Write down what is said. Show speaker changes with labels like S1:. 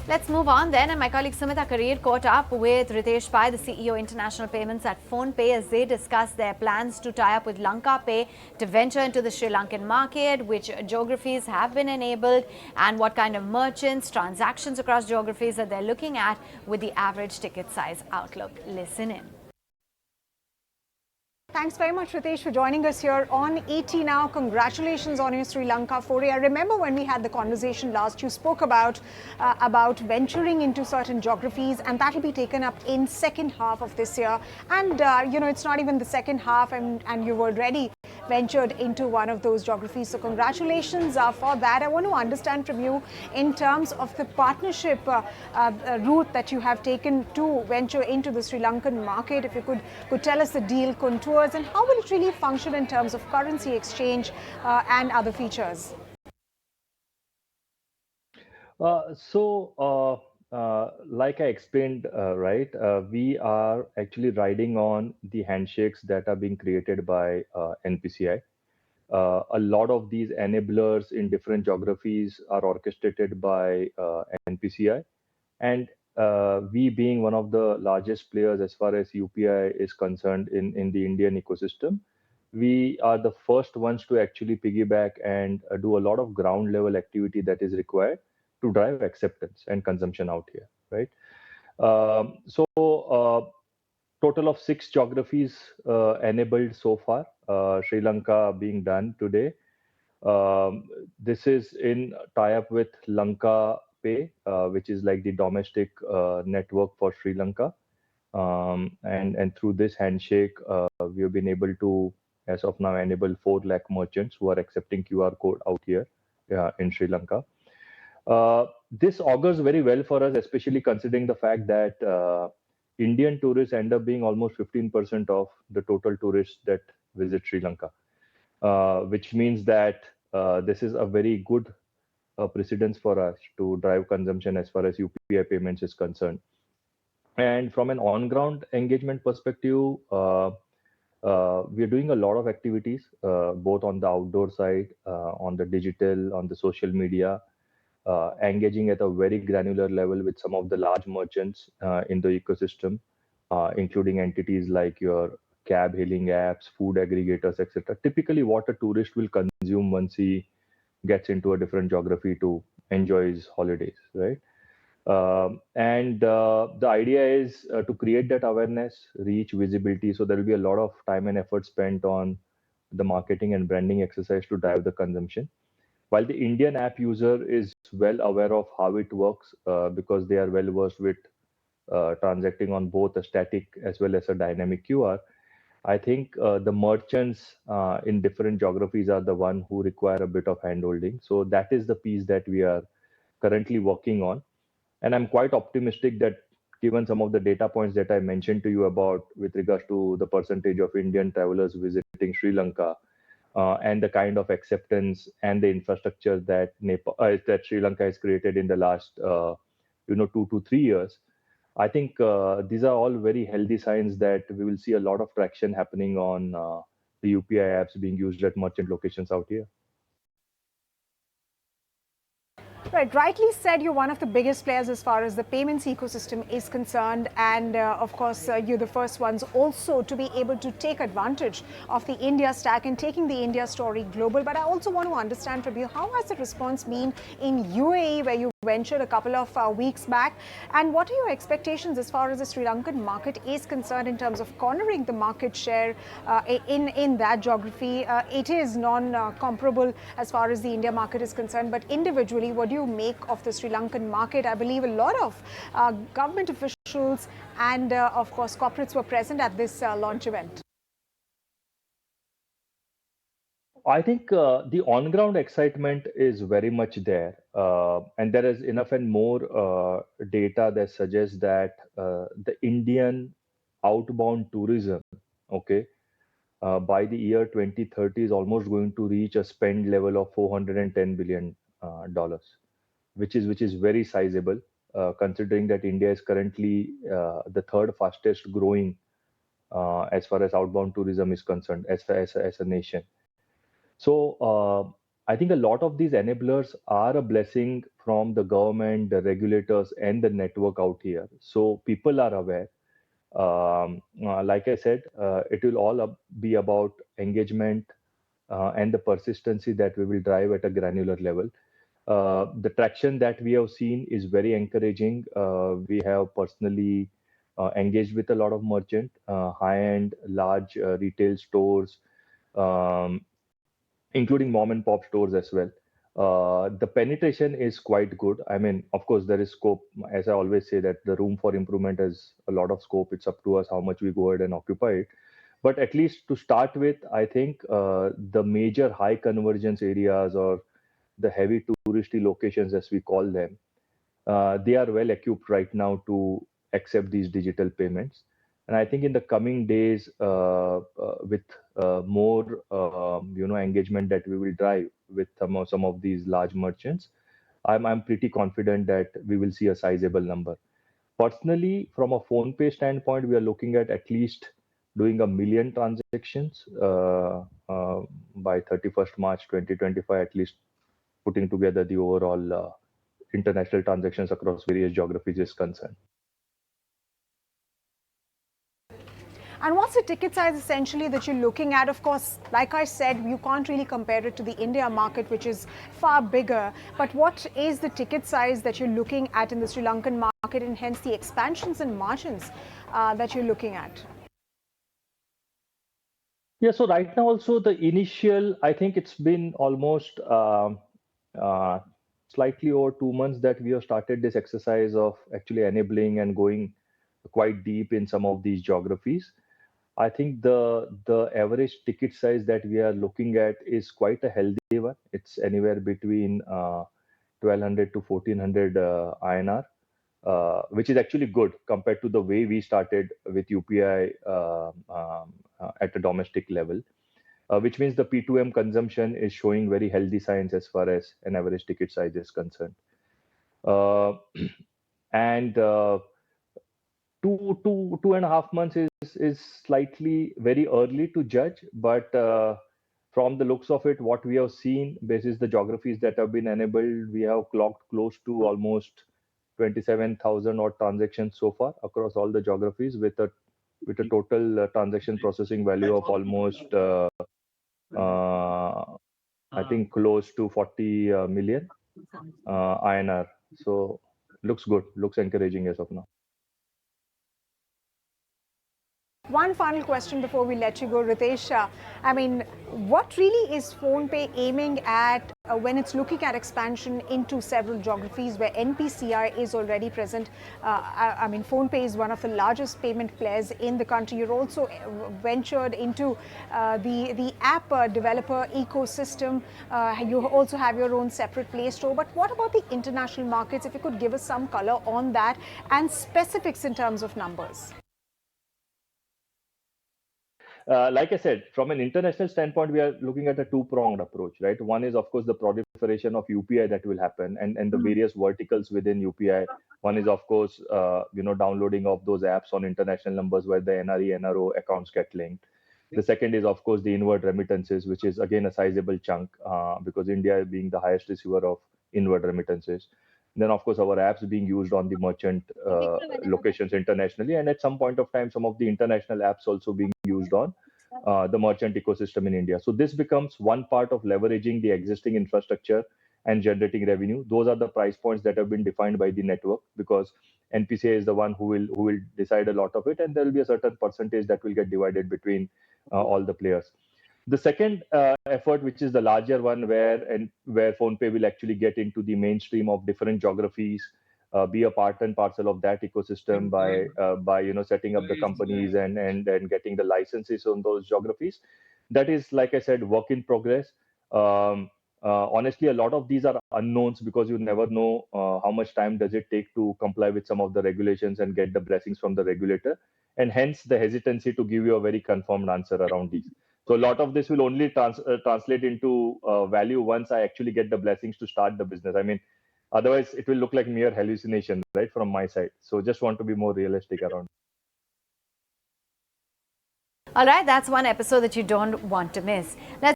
S1: Let's move on then. And my colleague Sumita Karir caught up with Ritesh Pai, the CEO International Payments at PhonePe, as they discussed their plans to tie up with LankaPay to venture into the Sri Lankan market, which geographies have been enabled, and what kind of merchants, transactions across geographies that they're looking at with the average ticket size outlook. Listen in.
S2: Thanks very much, Ritesh, for joining us here on ET Now. Congratulations on your Sri Lanka foray. I remember when we had the conversation last, you spoke about venturing into certain geographies, and that will be taken up in second half of this year. And it's not even the second half, and you've already ventured into one of those geographies. So congratulations for that. I want to understand from you in terms of the partnership route that you have taken to venture into the Sri Lankan market. If you could tell us the deal contours and how will it really function in terms of currency exchange and other features?
S3: Like I explained, right, we are actually riding on the handshakes that are being created by NPCI. A lot of these enablers in different geographies are orchestrated by NPCI. And we being one of the largest players as far as UPI is concerned in the Indian ecosystem, we are the first ones to actually piggyback and do a lot of ground level activity that is required to drive acceptance and consumption out here, right? Total of 6 geographies enabled so far, Sri Lanka being done today. This is in tie-up with LankaPay, which is like the domestic network for Sri Lanka. And through this handshake, we have been able to, as of now, enable 4 lakh merchants who are accepting QR code out here in Sri Lanka. This augurs very well for us, especially considering the fact that Indian tourists end up being almost 15% of the total tourists that visit Sri Lanka, which means that this is a very good precedence for us to drive consumption as far as UPI payments is concerned. And from an on-ground engagement perspective, we are doing a lot of activities, both on the outdoor side, on the digital, on the social media, engaging at a very granular level with some of the large merchants in the ecosystem, including entities like your cab hailing apps, food aggregators, etc. Typically, what a tourist will consume once he gets into a different geography to enjoy his holidays, right? The idea is to create that awareness, reach, visibility. So there will be a lot of time and effort spent on the marketing and branding exercise to drive the consumption. While the Indian app user is well aware of how it works because they are well versed with transacting on both a static as well as a dynamic QR, I think the merchants in different geographies are the one who require a bit of handholding. So that is the piece that we are currently working on. And I'm quite optimistic that given some of the data points that I mentioned to you about with regards to the percentage of Indian travelers visiting Sri Lanka and the kind of acceptance and the infrastructure that that Sri Lanka has created in the last 2 to 3 years, I think these are all very healthy signs that we will see a lot of traction happening on the UPI apps being used at merchant locations out here.
S2: Right, rightly said, you're one of the biggest players as far as the payments ecosystem is concerned, and of course you're the first ones also to be able to take advantage of the India stack and taking the India story global. But I also want to understand from you, how has the response been in UAE, where you ventured a couple of weeks back, and what are your expectations as far as the Sri Lankan market is concerned in terms of cornering the market share in that geography? It is non-comparable as far as the India market is concerned, but individually, what do you make of the Sri Lankan market? I believe a lot of government officials and of course corporates were present at this launch event.
S3: I think the on-ground excitement is very much there, and there is enough and more data that suggests that the Indian outbound tourism, okay, by the year 2030 is almost going to reach a spend level of $410 billion, which is very sizable, considering that India is currently the third fastest growing as far as outbound tourism is concerned as a nation. So I think a lot of these enablers are a blessing from the government, the regulators, and the network out here. So people are aware. Like I said, it will all be about engagement and the persistency that we will drive at a granular level. The traction that we have seen is very encouraging. We have personally engaged with a lot of merchant, high-end, large retail stores, um, including mom and pop stores as well. The penetration is quite good. I mean, of course, there is scope. As I always say, that the room for improvement has a lot of scope. It's up to us how much we go ahead and occupy it. But at least to start with, I think the major high convergence areas or the heavy touristy locations, as we call them, they are well equipped right now to accept these digital payments. And I think in the coming days, with more engagement that we will drive with some of these large merchants, I'm pretty confident that we will see a sizable number. Personally, from a PhonePe standpoint, we are looking at least doing 1 million transactions by 31st March 2025, at least putting together the overall international transactions across various geographies is concerned.
S2: And what's the ticket size essentially that you're looking at? Of course, like I said, you can't really compare it to the India market, which is far bigger. But what is the ticket size that you're looking at in the Sri Lankan market, and hence the expansions and margins that you're looking at?
S3: Yeah, so right now also the initial, I think it's been almost uh, slightly over 2 months that we have started this exercise of actually enabling and going quite deep in some of these geographies. I think the average ticket size that we are looking at is quite a healthy one. It's anywhere between 1200 to 1400 INR, which is actually good compared to the way we started with UPI at a domestic level, which means the P2M consumption is showing very healthy signs as far as an average ticket size is concerned. Uh, and 2.5 months is slightly very early to judge, but from the looks of it, what we have seen, basis the geographies that have been enabled, we have clocked close to almost 27,000 odd transactions so far across all the geographies, with a total transaction processing value of almost I think close to 40 million INR. So looks good, looks encouraging as of now.
S2: One final question before we let you go, Ritesh. I mean, what really is PhonePe aiming at when it's looking at expansion into several geographies where NPCI is already present? I mean, PhonePe is one of the largest payment players in the country. You're also ventured into the app developer ecosystem. You also have your own separate Play Store. But what about the international markets? If you could give us some color on that and specifics in terms of numbers.
S3: Like I said, from an international standpoint, we are looking at a two-pronged approach, right? One is, of course, the proliferation of UPI that will happen, and the various verticals within UPI. One is, of course, downloading of those apps on international numbers where the NRE, NRO accounts get linked. The second is, of course, the inward remittances, which is again a sizable chunk because India being the highest receiver of inward remittances. Then, of course, our apps being used on the merchant locations internationally, and at some point of time, some of the international apps also being used on the merchant ecosystem in India. So this becomes one part of leveraging the existing infrastructure and generating revenue. Those are the price points that have been defined by the network, because NPCI is the one who will decide a lot of it, and there will be a certain percentage that will get divided between all the players. The second effort, which is the larger one, where PhonePe will actually get into the mainstream of different geographies, be a part and parcel of that ecosystem by setting up the companies and getting the licenses on those geographies. That is, like I said, work in progress. Honestly, a lot of these are unknowns because you never know how much time does it take to comply with some of the regulations and get the blessings from the regulator, and hence the hesitancy to give you a very confirmed answer around these. So a lot of this will only translate into value once I actually get the blessings to start the business. I mean, otherwise it will look like mere hallucination, right, from my side. So just want to be more realistic around.
S1: All right, that's one episode that you don't want to miss. Let's